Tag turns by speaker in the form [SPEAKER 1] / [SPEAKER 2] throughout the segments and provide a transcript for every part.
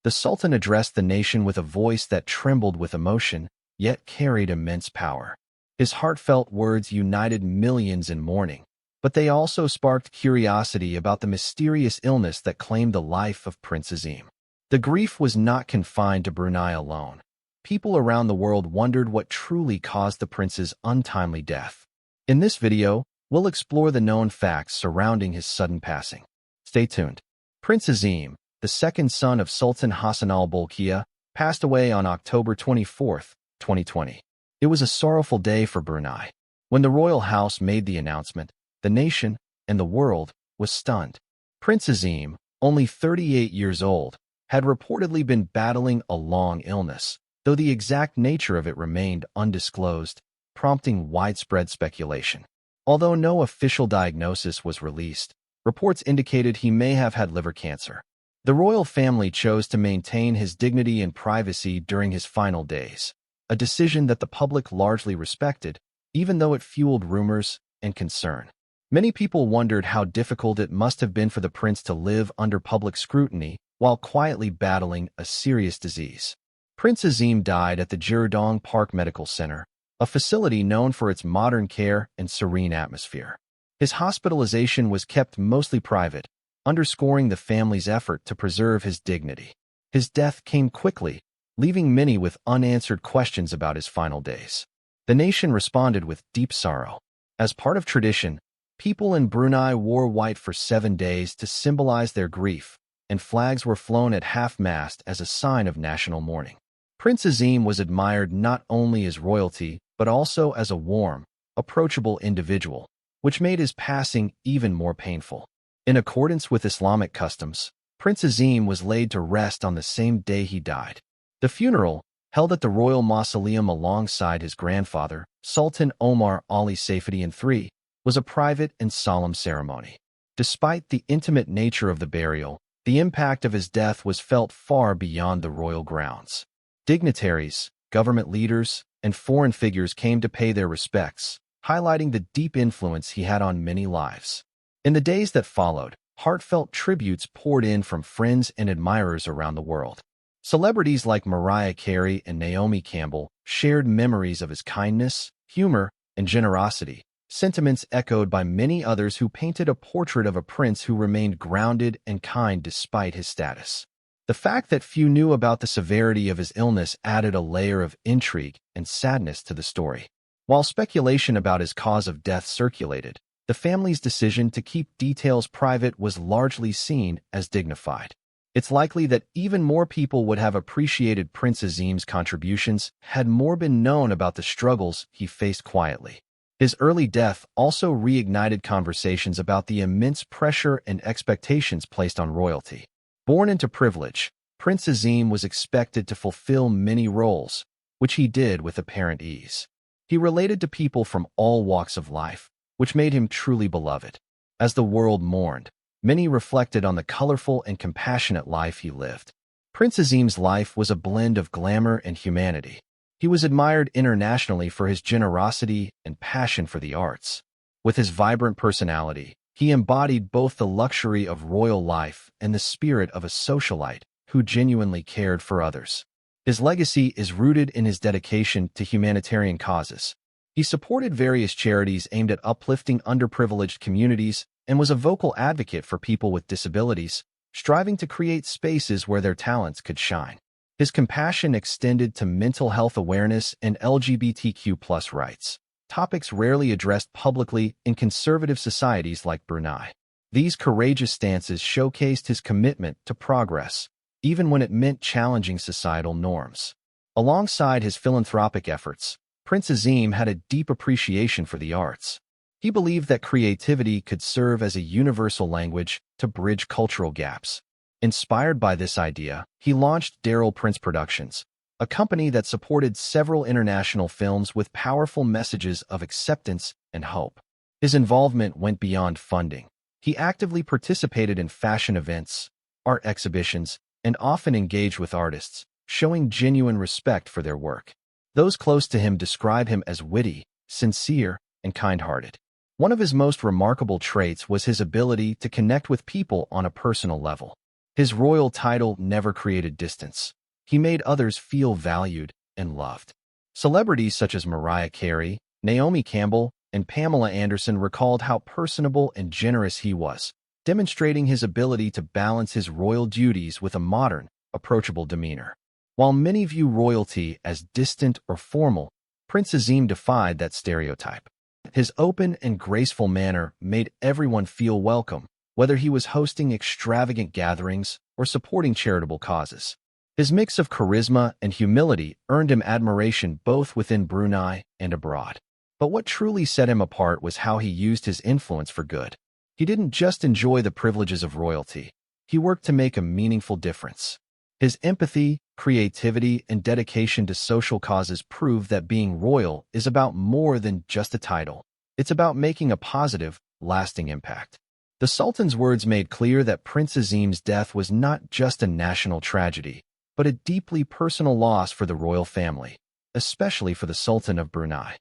[SPEAKER 1] The Sultan addressed the nation with a voice that trembled with emotion, yet carried immense power. His heartfelt words united millions in mourning, but they also sparked curiosity about the mysterious illness that claimed the life of Prince Azim. The grief was not confined to Brunei alone. People around the world wondered what truly caused the prince's untimely death. In this video, we'll explore the known facts surrounding his sudden passing. Stay tuned. Prince Azim, the second son of Sultan Hassan al-Bolkiah, passed away on October 24, 2020. It was a sorrowful day for Brunei. When the royal house made the announcement, the nation and the world was stunned. Prince Azim, only 38 years old, had reportedly been battling a long illness, though the exact nature of it remained undisclosed, prompting widespread speculation. Although no official diagnosis was released, reports indicated he may have had liver cancer. The royal family chose to maintain his dignity and privacy during his final days, a decision that the public largely respected, even though it fueled rumors and concern. Many people wondered how difficult it must have been for the prince to live under public scrutiny while quietly battling a serious disease. Prince Azim died at the Jirdong Park Medical Center, a facility known for its modern care and serene atmosphere. His hospitalization was kept mostly private, underscoring the family's effort to preserve his dignity. His death came quickly, leaving many with unanswered questions about his final days. The nation responded with deep sorrow. As part of tradition, people in Brunei wore white for 7 days to symbolize their grief, and flags were flown at half-mast as a sign of national mourning. Prince Azim was admired not only as royalty, but also as a warm, approachable individual, which made his passing even more painful. In accordance with Islamic customs, Prince Azim was laid to rest on the same day he died. The funeral, held at the royal mausoleum alongside his grandfather, Sultan Omar Ali Saifuddin III, was a private and solemn ceremony. Despite the intimate nature of the burial, the impact of his death was felt far beyond the royal grounds. Dignitaries, government leaders, and foreign figures came to pay their respects, highlighting the deep influence he had on many lives. In the days that followed, heartfelt tributes poured in from friends and admirers around the world. Celebrities like Mariah Carey and Naomi Campbell shared memories of his kindness, humor, and generosity, sentiments echoed by many others who painted a portrait of a prince who remained grounded and kind despite his status. The fact that few knew about the severity of his illness added a layer of intrigue and sadness to the story. While speculation about his cause of death circulated, the family's decision to keep details private was largely seen as dignified. It's likely that even more people would have appreciated Prince Azim's contributions had more been known about the struggles he faced quietly. His early death also reignited conversations about the immense pressure and expectations placed on royalty. Born into privilege, Prince Azim was expected to fulfill many roles, which he did with apparent ease. He related to people from all walks of life, which made him truly beloved. As the world mourned, many reflected on the colorful and compassionate life he lived. Prince Azim's life was a blend of glamour and humanity. He was admired internationally for his generosity and passion for the arts. With his vibrant personality, he embodied both the luxury of royal life and the spirit of a socialite who genuinely cared for others. His legacy is rooted in his dedication to humanitarian causes. He supported various charities aimed at uplifting underprivileged communities and was a vocal advocate for people with disabilities, striving to create spaces where their talents could shine. His compassion extended to mental health awareness and LGBTQ+ rights, topics rarely addressed publicly in conservative societies like Brunei. These courageous stances showcased his commitment to progress, even when it meant challenging societal norms. Alongside his philanthropic efforts, Prince Azim had a deep appreciation for the arts. He believed that creativity could serve as a universal language to bridge cultural gaps. Inspired by this idea, he launched Daryl Prince Productions, a company that supported several international films with powerful messages of acceptance and hope. His involvement went beyond funding. He actively participated in fashion events, art exhibitions, and often engaged with artists, showing genuine respect for their work. Those close to him describe him as witty, sincere, and kind-hearted. One of his most remarkable traits was his ability to connect with people on a personal level. His royal title never created distance. He made others feel valued and loved. Celebrities such as Mariah Carey, Naomi Campbell, and Pamela Anderson recalled how personable and generous he was, demonstrating his ability to balance his royal duties with a modern, approachable demeanor. While many view royalty as distant or formal, Prince Azim defied that stereotype. His open and graceful manner made everyone feel welcome, whether he was hosting extravagant gatherings or supporting charitable causes. His mix of charisma and humility earned him admiration both within Brunei and abroad. But what truly set him apart was how he used his influence for good. He didn't just enjoy the privileges of royalty. He worked to make a meaningful difference. His empathy, creativity, and dedication to social causes prove that being royal is about more than just a title. It's about making a positive, lasting impact. The Sultan's words made clear that Prince Azim's death was not just a national tragedy, but a deeply personal loss for the royal family, especially for the Sultan of Brunei.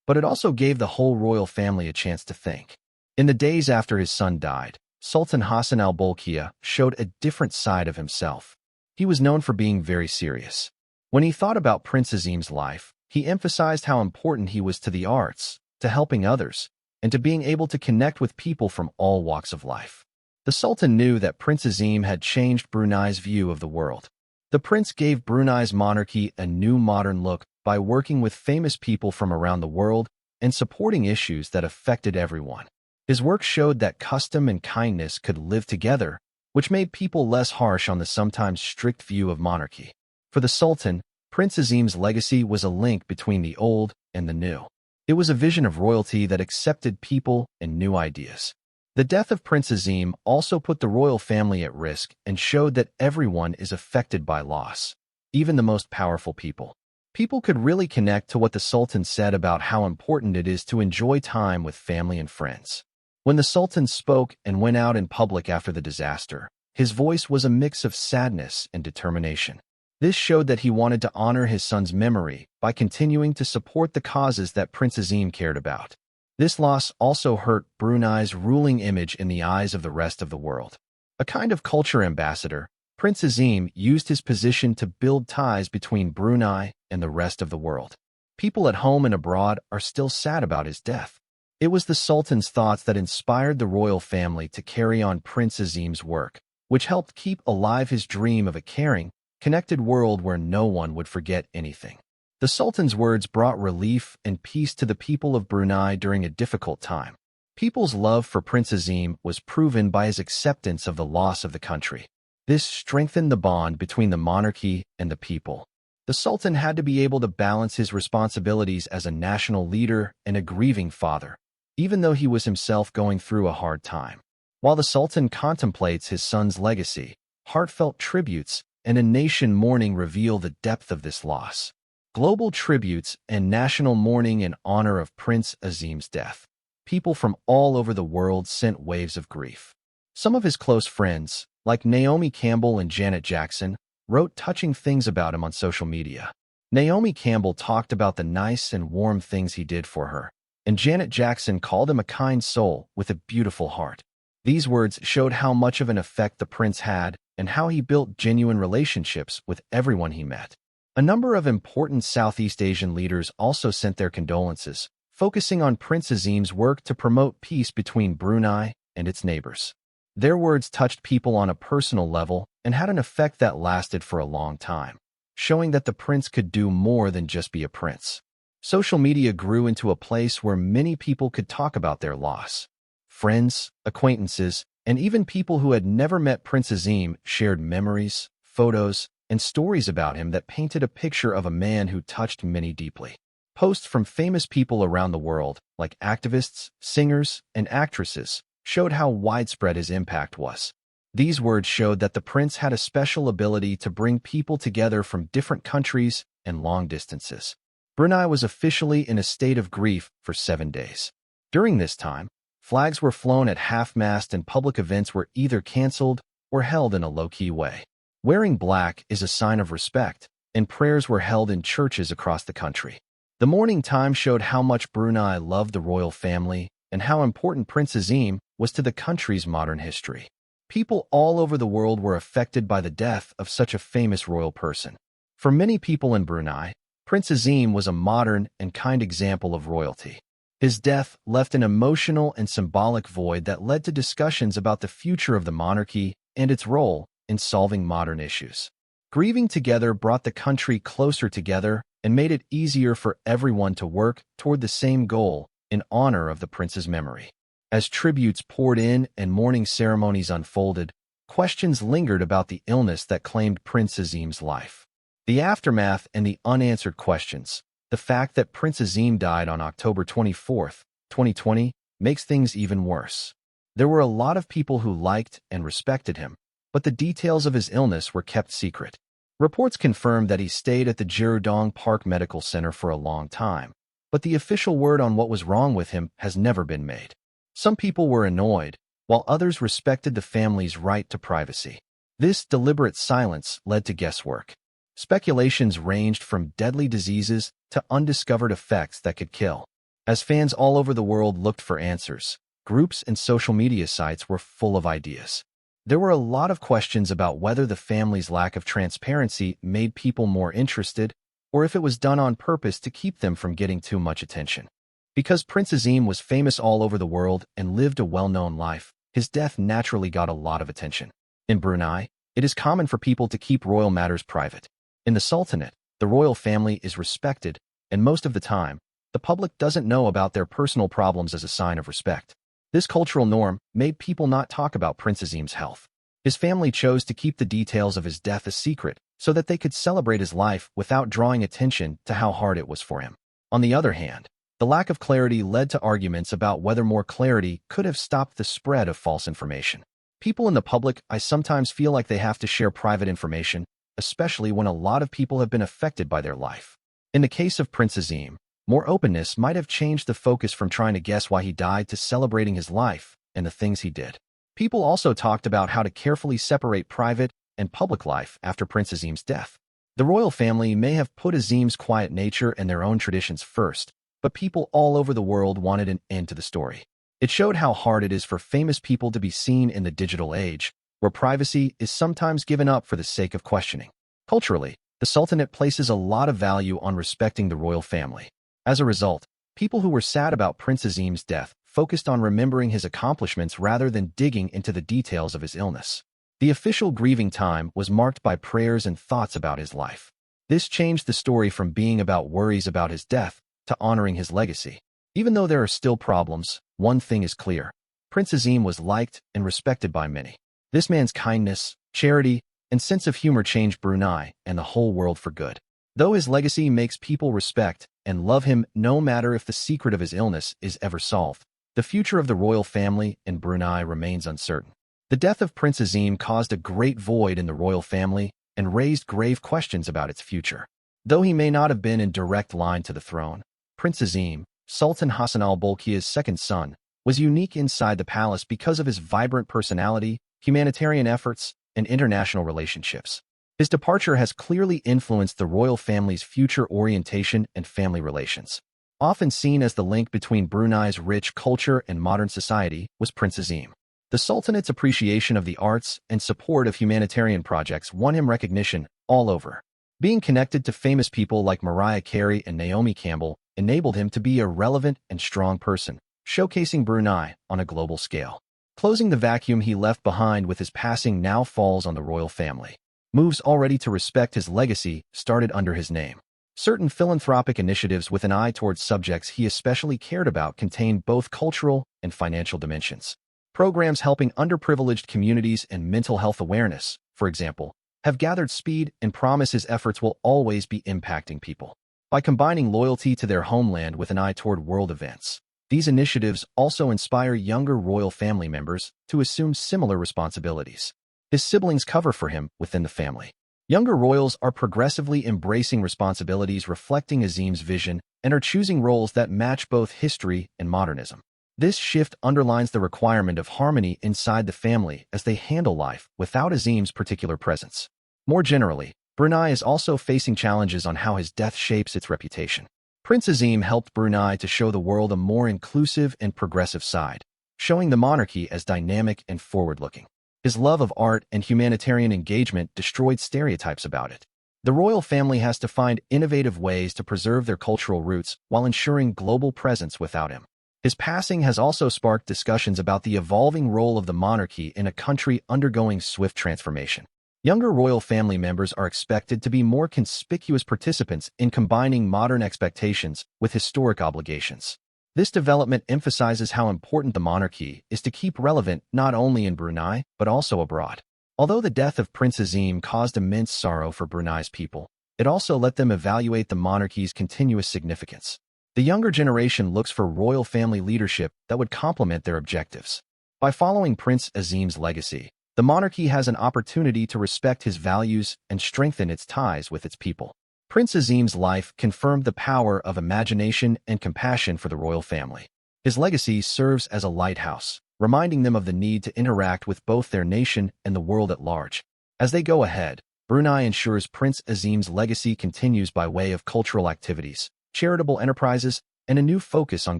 [SPEAKER 1] But it also gave the whole royal family a chance to think. In the days after his son died, Sultan Hassan al-Bolkiah showed a different side of himself. He was known for being very serious. When he thought about Prince Azim's life, he emphasized how important he was to the arts, to helping others, and to being able to connect with people from all walks of life. The Sultan knew that Prince Azim had changed Brunei's view of the world. The prince gave Brunei's monarchy a new modern look by working with famous people from around the world and supporting issues that affected everyone. His work showed that custom and kindness could live together, which made people less harsh on the sometimes strict view of monarchy. For the Sultan, Prince Azim's legacy was a link between the old and the new. It was a vision of royalty that accepted people and new ideas. The death of Prince Azim also put the royal family at risk and showed that everyone is affected by loss, even the most powerful people. People could really connect to what the Sultan said about how important it is to enjoy time with family and friends. When the Sultan spoke and went out in public after the disaster, his voice was a mix of sadness and determination. This showed that he wanted to honor his son's memory by continuing to support the causes that Prince Azim cared about. This loss also hurt Brunei's ruling image in the eyes of the rest of the world. A kind of culture ambassador, Prince Azim used his position to build ties between Brunei and the rest of the world. People at home and abroad are still sad about his death. It was the Sultan's thoughts that inspired the royal family to carry on Prince Azim's work, which helped keep alive his dream of a caring, connected world where no one would forget anything. The Sultan's words brought relief and peace to the people of Brunei during a difficult time. People's love for Prince Azim was proven by his acceptance of the loss of the country. This strengthened the bond between the monarchy and the people. The Sultan had to be able to balance his responsibilities as a national leader and a grieving father, even though he was himself going through a hard time. While the Sultan contemplates his son's legacy, heartfelt tributes and a nation mourning reveal the depth of this loss. Global tributes and national mourning in honor of Prince Azim's death. People from all over the world sent waves of grief. Some of his close friends, like Naomi Campbell and Janet Jackson, wrote touching things about him on social media. Naomi Campbell talked about the nice and warm things he did for her, and Janet Jackson called him a kind soul with a beautiful heart. These words showed how much of an effect the prince had and how he built genuine relationships with everyone he met. A number of important Southeast Asian leaders also sent their condolences, focusing on Prince Azim's work to promote peace between Brunei and its neighbors. Their words touched people on a personal level and had an effect that lasted for a long time, showing that the prince could do more than just be a prince. Social media grew into a place where many people could talk about their loss. Friends, acquaintances, and even people who had never met Prince Azim shared memories, photos, and stories about him that painted a picture of a man who touched many deeply. Posts from famous people around the world, like activists, singers, and actresses, showed how widespread his impact was. These words showed that the prince had a special ability to bring people together from different countries and long distances. Brunei was officially in a state of grief for 7 days. During this time, flags were flown at half-mast and public events were either canceled or held in a low-key way. Wearing black is a sign of respect, and prayers were held in churches across the country. The morning time showed how much Brunei loved the royal family and how important Prince Azim was to the country's modern history. People all over the world were affected by the death of such a famous royal person. For many people in Brunei, Prince Azim was a modern and kind example of royalty. His death left an emotional and symbolic void that led to discussions about the future of the monarchy and its role in solving modern issues. Grieving together brought the country closer together and made it easier for everyone to work toward the same goal in honor of the prince's memory. As tributes poured in and mourning ceremonies unfolded, questions lingered about the illness that claimed Prince Azim's life. The aftermath and the unanswered questions, the fact that Prince Azim died on October 24, 2020, makes things even worse. There were a lot of people who liked and respected him, but the details of his illness were kept secret. Reports confirmed that he stayed at the Jirudong Park Medical Center for a long time, but the official word on what was wrong with him has never been made. Some people were annoyed, while others respected the family's right to privacy. This deliberate silence led to guesswork. Speculations ranged from deadly diseases to undiscovered effects that could kill. As fans all over the world looked for answers, groups and social media sites were full of ideas. There were a lot of questions about whether the family's lack of transparency made people more interested or if it was done on purpose to keep them from getting too much attention. Because Prince Azim was famous all over the world and lived a well-known life, his death naturally got a lot of attention. In Brunei, it is common for people to keep royal matters private. In the Sultanate, the royal family is respected, and most of the time, the public doesn't know about their personal problems as a sign of respect. This cultural norm made people not talk about Prince Azim's health. His family chose to keep the details of his death a secret so that they could celebrate his life without drawing attention to how hard it was for him. On the other hand, the lack of clarity led to arguments about whether more clarity could have stopped the spread of false information. People in the public, I sometimes feel like they have to share private information, especially when a lot of people have been affected by their life. In the case of Prince Azim, more openness might have changed the focus from trying to guess why he died to celebrating his life and the things he did. People also talked about how to carefully separate private and public life after Prince Azim's death. The royal family may have put Azim's quiet nature and their own traditions first, but people all over the world wanted an end to the story. It showed how hard it is for famous people to be seen in the digital age, where privacy is sometimes given up for the sake of questioning. Culturally, the Sultanate places a lot of value on respecting the royal family. As a result, people who were sad about Prince Azim's death focused on remembering his accomplishments rather than digging into the details of his illness. The official grieving time was marked by prayers and thoughts about his life. This changed the story from being about worries about his death to honoring his legacy. Even though there are still problems, one thing is clear. Prince Azim was liked and respected by many. This man's kindness, charity, and sense of humor changed Brunei and the whole world for good. Though his legacy makes people respect and love him no matter if the secret of his illness is ever solved, the future of the royal family in Brunei remains uncertain. The death of Prince Azim caused a great void in the royal family and raised grave questions about its future. Though he may not have been in direct line to the throne, Prince Azim, Sultan Hassan al-Bolkiah's second son, was unique inside the palace because of his vibrant personality, humanitarian efforts, and international relationships. His departure has clearly influenced the royal family's future orientation and family relations. Often seen as the link between Brunei's rich culture and modern society was Prince Azim. The Sultanate's appreciation of the arts and support of humanitarian projects won him recognition all over. Being connected to famous people like Mariah Carey and Naomi Campbell enabled him to be a relevant and strong person, showcasing Brunei on a global scale. Closing the vacuum he left behind with his passing now falls on the royal family. Moves already to respect his legacy started under his name. Certain philanthropic initiatives with an eye towards subjects he especially cared about contained both cultural and financial dimensions. Programs helping underprivileged communities and mental health awareness, for example, have gathered speed and promise his efforts will always be impacting people. By combining loyalty to their homeland with an eye toward world events, these initiatives also inspire younger royal family members to assume similar responsibilities. His siblings cover for him within the family. Younger royals are progressively embracing responsibilities reflecting Azim's vision and are choosing roles that match both history and modernism. This shift underlines the requirement of harmony inside the family as they handle life without Azim's particular presence. More generally, Brunei is also facing challenges on how his death shapes its reputation. Prince Azim helped Brunei to show the world a more inclusive and progressive side, showing the monarchy as dynamic and forward-looking. His love of art and humanitarian engagement destroyed stereotypes about it. The royal family has to find innovative ways to preserve their cultural roots while ensuring global presence without him. His passing has also sparked discussions about the evolving role of the monarchy in a country undergoing swift transformation. Younger royal family members are expected to be more conspicuous participants in combining modern expectations with historic obligations. This development emphasizes how important the monarchy is to keep relevant not only in Brunei, but also abroad. Although the death of Prince Azim caused immense sorrow for Brunei's people, it also let them evaluate the monarchy's continuous significance. The younger generation looks for royal family leadership that would complement their objectives. By following Prince Azim's legacy, the monarchy has an opportunity to respect his values and strengthen its ties with its people. Prince Azim's life confirmed the power of imagination and compassion for the royal family. His legacy serves as a lighthouse, reminding them of the need to interact with both their nation and the world at large. As they go ahead, Brunei ensures Prince Azim's legacy continues by way of cultural activities, charitable enterprises, and a new focus on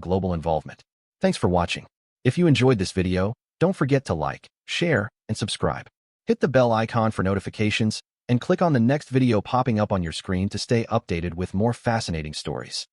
[SPEAKER 1] global involvement. Thanks for watching. If you enjoyed this video, don't forget to like, share, and subscribe. Hit the bell icon for notifications, and click on the next video popping up on your screen to stay updated with more fascinating stories.